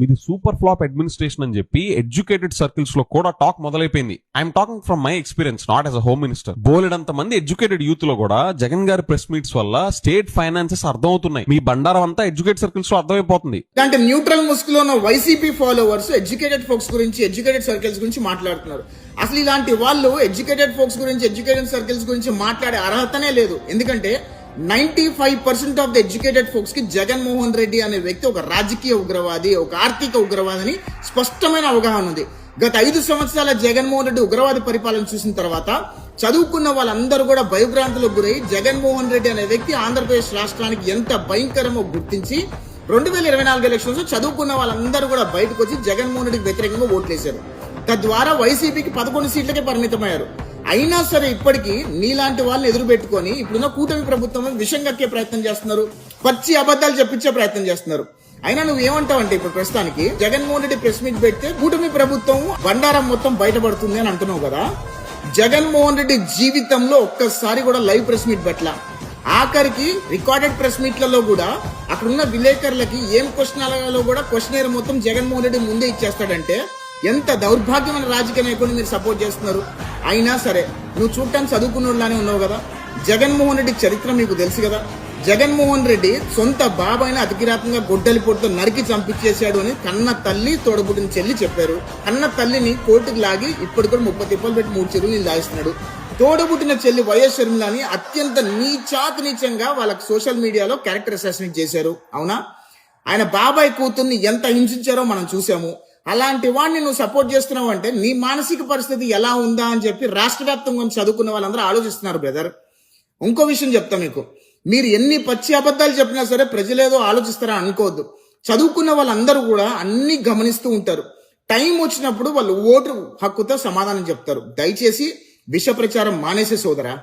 ఇది super flop administration అని చెప్పి ఎడ్యుకేటెడ్ సర్కిల్స్ లో కూడా టాక్ మొదలైపోయింది. I'm talking from my experience, not as a home minister. బోలెడంత మంది ఎడ్యుకేటెడ్ యూత్ లో కూడా జగన్ గారి ప్రెస్ మీట్స్ వల్ల స్టేట్ ఫైనాన్సెస్ అర్థమవుతున్నాయి. మీ బండారం అంతా ఎడ్యుకేటెడ్ సర్కిల్స్ లో అర్థమైపోతుంది. అంటే న్యూట్రల్ ముసుగులో ఉన్న వైసీపీ ఫాలోవర్స్ ఎడ్యుకేటెడ్ ఫోక్స్ గురించి, ఎడ్యుకేటెడ్ సర్కిల్స్ గురించి మాట్లాడుతున్నారు. అసలు ఇలాంటి వాళ్ళు ఎడ్యుకేటెడ్ ఫోక్స్ గురించి, ఎడ్యుకేటెడ్ సర్కిల్స్ గురించి మాట్లాడే అర్హతనే లేదు. ఎందుకంటే 95% ఆఫ్ ద ఎడ్యుకేటెడ్ ఫోక్స్ కి జగన్మోహన్ రెడ్డి అనే వ్యక్తి ఒక రాజకీయ ఉగ్రవాది, ఒక ఆర్థిక ఉగ్రవాది అని స్పష్టమైన అవగాహన ఉంది. గత 5 సంవత్సరాల జగన్మోహన్ రెడ్డి ఉగ్రవాది పరిపాలన చూసిన తర్వాత చదువుకున్న వాళ్ళందరూ కూడా భయభ్రాంతులకు గురై జగన్మోహన్ రెడ్డి అనే వ్యక్తి ఆంధ్రప్రదేశ్ రాష్ట్రానికి ఎంత భయంకరమో గుర్తించి 2024 ఎలక్షన్స్ చదువుకున్న వాళ్ళందరూ కూడా బయటకు వచ్చి జగన్మోహన్ రెడ్డికి వ్యతిరేకంగా ఓట్లేశారు. తద్వారా వైసీపీకి 11 సీట్లకే పరిమితమయ్యారు. అయినా సరే ఇప్పటికీ నీలాంటి వాళ్ళని ఎదురు పెట్టుకొని ఇప్పుడున్న కూటమి ప్రభుత్వం విషం కక్కే ప్రయత్నం చేస్తున్నారు, పచ్చి అబద్ధాలు చెప్పించే ప్రయత్నం చేస్తున్నారు. అయినా నువ్వు ఏమంటావంటే ఇప్పుడు ప్రస్తుతానికి జగన్మోహన్ రెడ్డి ప్రెస్ మీట్ పెడితే కూటమి ప్రభుత్వం బండారం మొత్తం బయటపడుతుంది అని అంటున్నావు కదా. జగన్మోహన్ రెడ్డి జీవితంలో ఒక్కసారి కూడా లైవ్ ప్రెస్ మీట్ పెట్టలా. ఆఖరికి రికార్డెడ్ ప్రెస్ మీట్లలో కూడా అక్కడున్న విలేకరులకి ఏం క్వశ్చన్ అడగాలో కూడా క్వశ్చనర్ మొత్తం జగన్మోహన్ రెడ్డి ముందే ఇచ్చేస్తాడంటే ఎంత దౌర్భాగ్యమైన రాజకీయ నాయకుడిని మీరు సపోర్ట్ చేస్తున్నారు. అయినా సరే నువ్వు చూడటానికి చదువుకున్నోళ్ళనే ఉన్నావు కదా. జగన్మోహన్ రెడ్డి చరిత్ర మీకు తెలుసు కదా. జగన్మోహన్ రెడ్డి సొంత బాబాయిని అతికిరాత్మకంగా గొడ్డలి పొట్టుతో నరికి చంపించేశాడు అని కన్న తల్లి, తోడబుట్టిన చెల్లి చెప్పారు. కన్న తల్లిని కోర్టుకు లాగి ఇప్పుడు కూడా 30 తిప్పలు పెట్టి 3 చెరువులు దాయిస్తున్నాడు. తోడబుట్టిన చెల్లి వైఎస్ షర్మిలని అత్యంత నీచంగా వాళ్ళకి సోషల్ మీడియాలో క్యారెక్టర్ అసాసినేట్ చేశారు. అవునా? ఆయన బాబాయ్ కూతుర్ని ఎంత హింసించారో మనం చూసాము. అలాంటి వాడిని నువ్వు సపోర్ట్ చేస్తున్నావు అంటే నీ మానసిక పరిస్థితి ఎలా ఉందా అని చెప్పి రాష్ట్ర వ్యాప్తంగా చదువుకున్న వాళ్ళందరూ ఆలోచిస్తున్నారు బ్రదర్. ఇంకో విషయం చెప్తా మీకు, మీరు ఎన్ని పచ్చి అబద్ధాలు చెప్పినా సరే ప్రజలేదో ఆలోచిస్తారా అనుకోవద్దు. చదువుకున్న వాళ్ళందరూ కూడా అన్ని గమనిస్తూ ఉంటారు. టైం వచ్చినప్పుడు వాళ్ళు ఓటు హక్కుతో సమాధానం చెప్తారు. దయచేసి విష ప్రచారం మానేసే సోదరా.